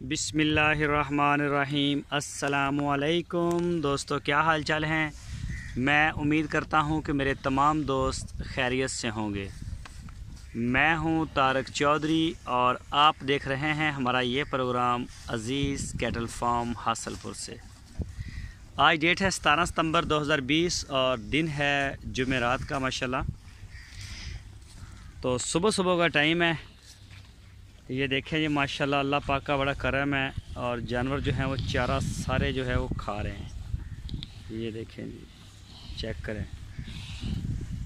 बिस्मिल्लाहिर्रहमानिर्रहीम। अस्सलामुअलैकुम दोस्तों, क्या हाल चाल हैं। मैं उम्मीद करता हूं कि मेरे तमाम दोस्त खैरियत से होंगे। मैं हूं तारक चौधरी और आप देख रहे हैं हमारा ये प्रोग्राम अज़ीज़ कैटल फार्म हासलपुर से। आज डेट है 17 सितंबर 2020 और दिन है जुमेरात का माशाल्लाह। तो सुबह सुबह का टाइम है। ये देखें जी माशाल्लाह, अल्लाह पाक का बड़ा करम है और जानवर जो हैं वो चारा सारे जो है वो खा रहे हैं। ये देखें जी, चेक करें,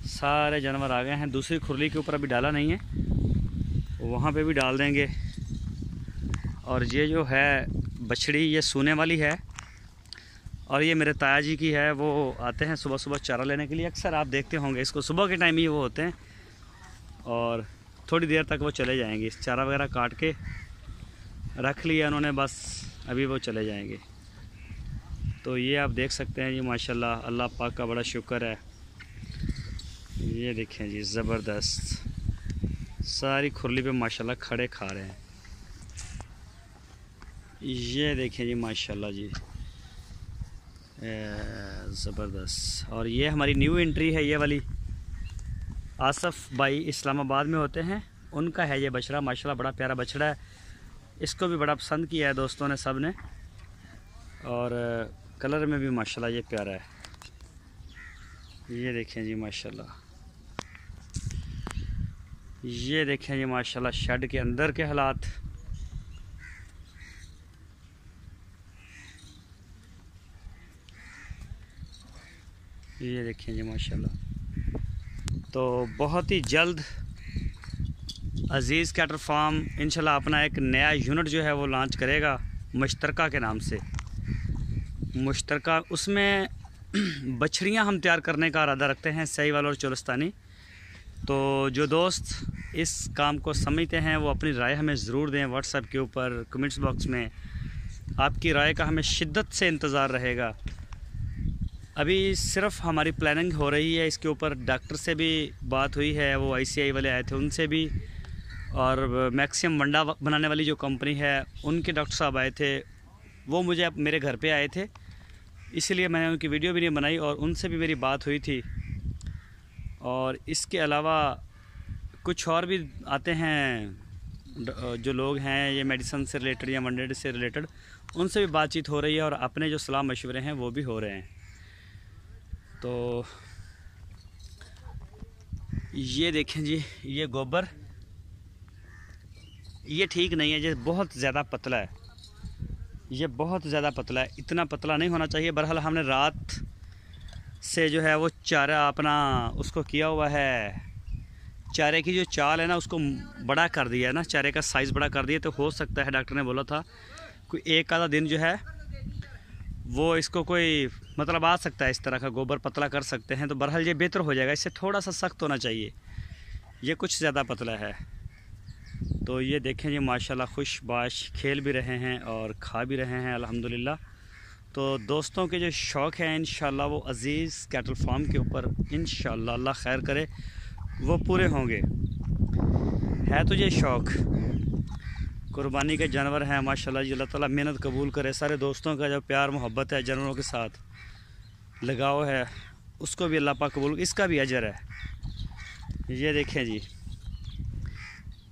सारे जानवर आ गए हैं। दूसरी खुरली के ऊपर अभी डाला नहीं है, वहाँ पे भी डाल देंगे। और ये जो है बछड़ी ये सूने वाली है और ये मेरे ताया जी की है। वो आते हैं सुबह सुबह चारा लेने के लिए। अक्सर आप देखते होंगे इसको, सुबह के टाइम ही वो होते हैं और थोड़ी देर तक वो चले जाएंगे। इस चारा वगैरह काट के रख लिया उन्होंने, बस अभी वो चले जाएंगे। तो ये आप देख सकते हैं जी माशाल्लाह, अल्लाह पाक का बड़ा शुक्र है। ये देखें जी, ज़बरदस्त सारी खुरली पे माशाल्लाह खड़े खा रहे हैं। ये देखें जी माशाल्लाह जी, ज़बरदस्त। और ये हमारी न्यू एंट्री है, ये वाली आसफ़ भाई इस्लामाबाद में होते हैं, उनका है ये बछड़ा। माशाल्लाह बड़ा प्यारा बछड़ा है, इसको भी बड़ा पसंद किया है दोस्तों ने, सब ने। और कलर में भी माशाल्लाह ये प्यारा है। ये देखें जी माशाल्लाह, ये देखें जी माशाल्लाह शेड के अंदर के हालात। ये देखें जी माशाल्लाह। तो बहुत ही जल्द अज़ीज़ कैटल फार्म इंशाल्लाह अपना एक नया यूनिट जो है वो लॉन्च करेगा मुश्तरका के नाम से। मुश्तरका, उसमें बछड़ियाँ हम तैयार करने का इरादा रखते हैं, सहीवाल और चोलस्तानी। तो जो दोस्त इस काम को समझते हैं वो अपनी राय हमें ज़रूर दें व्हाट्सएप के ऊपर, कमेंट्स बॉक्स में। आपकी राय का हमें शिद्दत से इंतज़ार रहेगा। अभी सिर्फ हमारी प्लानिंग हो रही है इसके ऊपर। डॉक्टर से भी बात हुई है, वो ICI वाले आए थे, उनसे भी। और मैक्सिमम वंडा बनाने वाली जो कंपनी है उनके डॉक्टर साहब आए थे, वो मुझे मेरे घर पे आए थे, इसलिए मैंने उनकी वीडियो भी नहीं बनाई। और उनसे भी मेरी बात हुई थी। और इसके अलावा कुछ और भी आते हैं जो लोग हैं ये मेडिसिन से रिलेटेड या वनडे से रिलेटेड, उनसे भी बातचीत हो रही है और अपने जो सलाह मशवरे हैं वो भी हो रहे हैं। तो ये देखें जी, ये गोबर ये ठीक नहीं है, ये बहुत ज़्यादा पतला है, ये बहुत ज़्यादा पतला है। इतना पतला नहीं होना चाहिए। बहरहाल हमने रात से जो है वो चारा अपना उसको किया हुआ है, चारे की जो चाल है ना उसको बड़ा कर दिया है ना, चारे का साइज़ बड़ा कर दिया। तो हो सकता है, डॉक्टर ने बोला था कोई एक आधा दिन जो है वो इसको कोई मतलब आ सकता है, इस तरह का गोबर पतला कर सकते हैं। तो बहरहाल ये बेहतर हो जाएगा। इससे थोड़ा सा सख्त होना चाहिए, ये कुछ ज़्यादा पतला है। तो ये देखें जी माशाल्लाह, खुशबाश खेल भी रहे हैं और खा भी रहे हैं अल्हम्दुलिल्लाह। तो दोस्तों के जो शौक़ हैं इंशाल्लाह वो अज़ीज़ कैटल फार्म के ऊपर इंशाल्लाह अल्लाह खैर करे वो पूरे होंगे। है तो ये शौक़, कुर्बानी के जानवर हैं माशाल्लाह जी। अल्लाह ताला मेहनत कबूल करे। सारे दोस्तों का जो प्यार मोहब्बत है, जानवरों के साथ लगाव है, उसको भी अल्लाह पाक कबूल, इसका भी अजर है। ये देखें जी,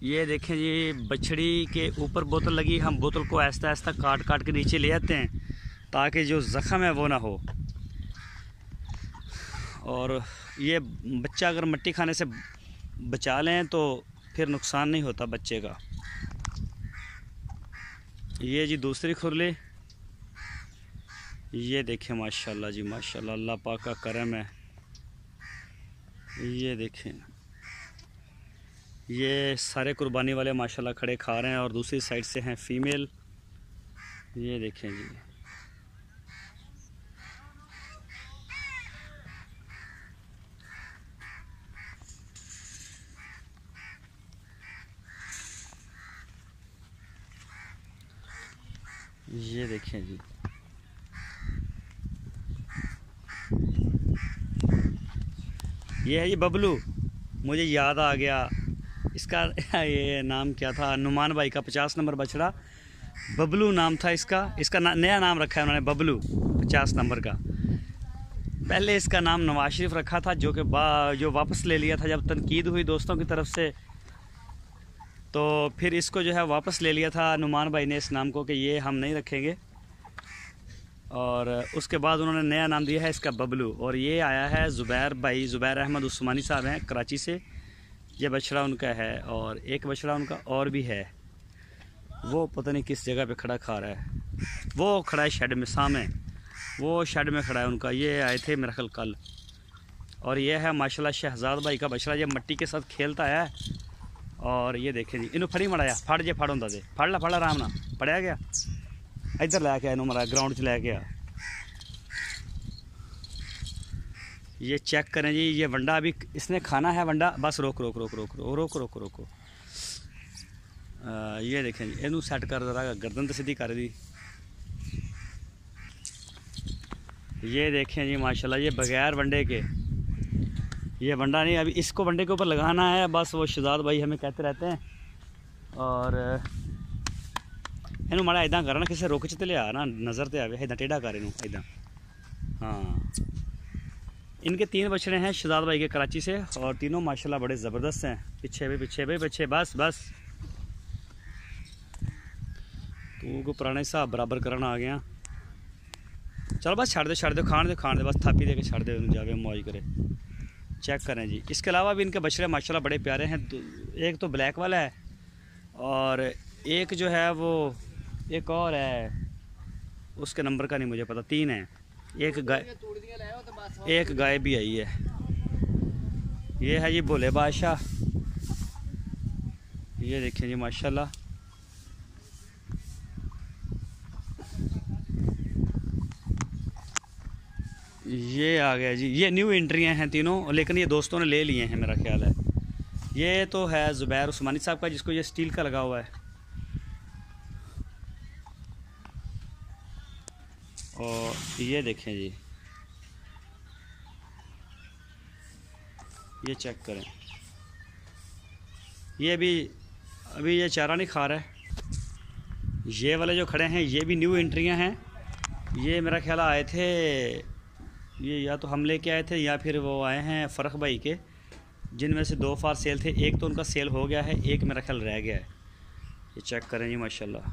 ये देखें जी, बछड़ी के ऊपर बोतल लगी। हम बोतल को आहिस्ता आहिस्ता काट काट के नीचे ले आते हैं ताकि जो ज़ख़म है वो ना हो। और ये बच्चा अगर मिट्टी खाने से बचा लें तो फिर नुकसान नहीं होता बच्चे का। ये जी दूसरी खुरली, ये देखें माशाल्लाह जी माशाल्लाह, अल्लाह पाक का करम है। ये देखें, ये सारे कुर्बानी वाले माशाल्लाह खड़े खा रहे हैं और दूसरी साइड से हैं फीमेल। ये देखें जी, ये देखें जी, ये है जी बबलू। मुझे याद आ गया इसका ये नाम क्या था, नुमान भाई का 50 नंबर बछड़ा। बबलू नाम था इसका। इसका नया नाम रखा है उन्होंने, बबलू 50 नंबर का। पहले इसका नाम नवाज शरीफ रखा था, जो कि जो वापस ले लिया था जब तनकीद हुई दोस्तों की तरफ से, तो फिर इसको जो है वापस ले लिया था नुमान भाई ने इस नाम को कि ये हम नहीं रखेंगे। और उसके बाद उन्होंने नया नाम दिया है इसका बबलू। और ये आया है ज़ुबैर भाई, ज़ुबैर अहमद उस्मानी साहब हैं कराची से, ये बछड़ा उनका है। और एक बछड़ा उनका और भी है, वो पता नहीं किस जगह पे खड़ा खा रहा है, वो खड़ा है शेड में सामने, वो शेड में खड़ा है उनका। ये आए थे मेरा ख्याल कल। और ये है माशाल्लाह शहजाद भाई का बछड़ा, ये मट्टी के साथ खेलता है। और ये देखें जी, इनू फड़ी मड़ाया फड़ जे फड़ होंदा जे फड़ ला आराम ना पड़िया गया, इधर लैके आया इनू मरा ग्राउंड च लैके आ। ये चेक करें जी, ये वंडा अभी इसने खाना है वंडा, बस रोक रोक रोक रोक रोक रोक रोक। ये देखें जी, इनू सैट कर जरा, गर्दन तो सीधी कर दी। ये देखें जी माशाल्लाह, ये बगैर वंडे के, ये वंडा नहीं, अभी इसको वंडे के ऊपर लगाना है बस। वो शहजाद भाई हमें कहते रहते हैं। और इनू माड़ा इदा करना, किसी रुख च तो लिया ना, नज़र तो आवे, इदा टेढ़ा कर इनू इदा। हाँ, इनके 3 बछड़े हैं शहजाद भाई के कराची से, और तीनों माशाल्लाह बड़े ज़बरदस्त हैं। पीछे भी पीछे भी पीछे, बस बस तू को पुराने हिसाब बराबर करना आ गया। चलो बस छड़ दे खान दे बस, थापी दे के छड़ दे, जावे मौज करे। चेक करें जी, इसके अलावा भी इनके बछड़े माशाल्लाह बड़े प्यारे हैं। एक तो ब्लैक वाला है, और एक जो है वो एक और है, उसके नंबर का नहीं मुझे पता। 3 हैं, एक गाय भी आई है। ये है जी भोले बादशाह, ये देखें जी माशाल्लाह। ये आ गया जी, ये न्यू एंट्रियां हैं तीनों, लेकिन ये दोस्तों ने ले लिए हैं मेरा ख्याल है। ये तो है ज़ुबैर उस्मानी साहब का, जिसको ये स्टील का लगा हुआ है। और ये देखें जी, ये चेक करें, ये भी अभी ये चारा नहीं खा रहा है। ये वाले जो खड़े हैं ये भी न्यू एंट्रियां हैं। ये मेरा ख्याल आए थे, ये या तो हम लेके आए थे या फिर वो आए हैं फ़र्क भाई के, जिनमें से 2 फार सेल थे। एक तो उनका सेल हो गया है, एक मेरा ख्याल रह गया है। ये चेक करें जी माशाल्लाह।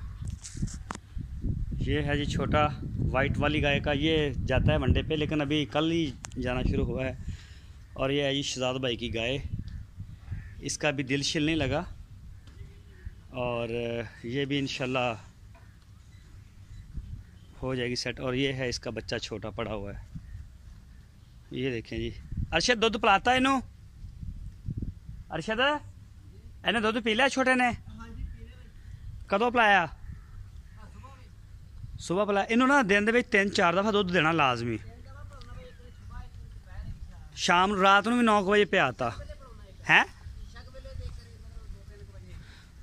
ये है जी छोटा वाइट वाली गाय का, ये जाता है मंडे पे, लेकिन अभी कल ही जाना शुरू हुआ है। और ये है जी शहजाद भाई की गाय, इसका भी दिल शिल नहीं लगा। और ये भी इंशाल्लाह हो जाएगी सेट। और ये है इसका बच्चा छोटा पड़ा हुआ है, ये देखें जी। अरशद दूध पिलाता है इनू, अरशद इन्हें दूध पी लिया छोटे ने, कदों पिलाया? सुबह पिलाया। इनू ना दिन दे 3-4 दफ़ा दूध देना लाजमी, शाम रात में भी 9 बजे पियाता है।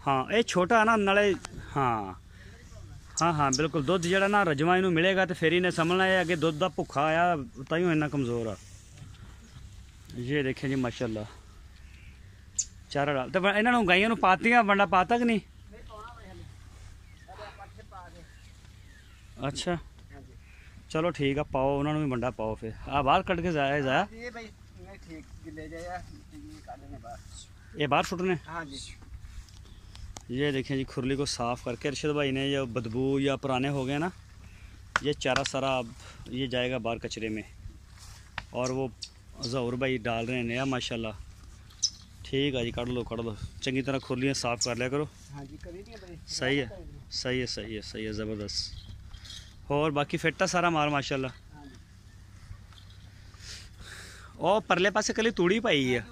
हाँ ये छोटा है ना नाले, हाँ हाँ हाँ बिल्कुल। दुध जरा ना रजवा इनू मिलेगा तो फिर इन्हें समझना है अगे दुध का भुखा आया, ताइयों इन्ना कमज़ोर आ। ये देखें जी माशाल्लाह, चारा डाल तो इन्होंने गाइयों पातियां वंडा पाता कि नहीं? अच्छा चलो ठीक है, पाओ उन्होंने भी वंडा पाओ, फिर आ बाहर कट के जाया ये बाहर सुटने। ये देखें जी खुरली को साफ़ करके अरशद भाई ने, ये बदबू या पुराने हो गए ना, ये चारा सारा अब ये जाएगा बाहर कचरे में। और वो ज़हूर भाई डाल रहे हैं नया माशाल्लाह। ठीक है जी, काट लो चंगी तरह खुरलियाँ साफ़ कर लिया करो। सही है सही है सही है सही है, ज़बरदस्त। और बाकी फिट सारा मार माशाल्लाह। और परले पासे कली तूड़ी पाई है,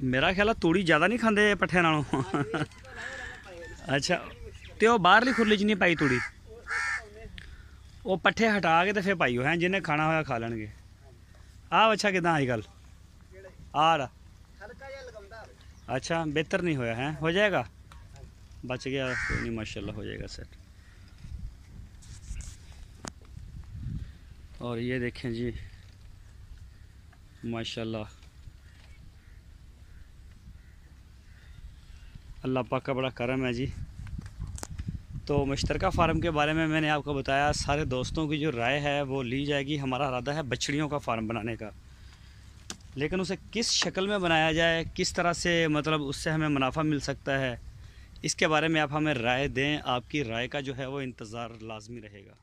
मेरा ख्याल है तूड़ी ज़्यादा नहीं खाते पट्ठे नालों। अच्छा तो बाहरली खुरली च नहीं पाई तूड़ी, वो पट्ठे हटा के तो फिर पाइयो हैं, जिन्हें खाना होया खा लेंगे। आ अच्छा किदा अजकल आ रहा, अच्छा बेहतर नहीं होया है, हो जाएगा, बच गया कोई नहीं माशाल्लाह, हो जाएगा सेट। और ये देखें जी माशाल्लाह, अल्लाह पाक का बड़ा करम है जी। तो मुश्तरका फ़ार्म के बारे में मैंने आपको बताया, सारे दोस्तों की जो राय है वो ली जाएगी। हमारा इरादा है बछड़ियों का फ़ार्म बनाने का, लेकिन उसे किस शक्ल में बनाया जाए, किस तरह से मतलब उससे हमें मुनाफा मिल सकता है, इसके बारे में आप हमें राय दें। आपकी राय का जो है वो इंतज़ार लाजमी रहेगा।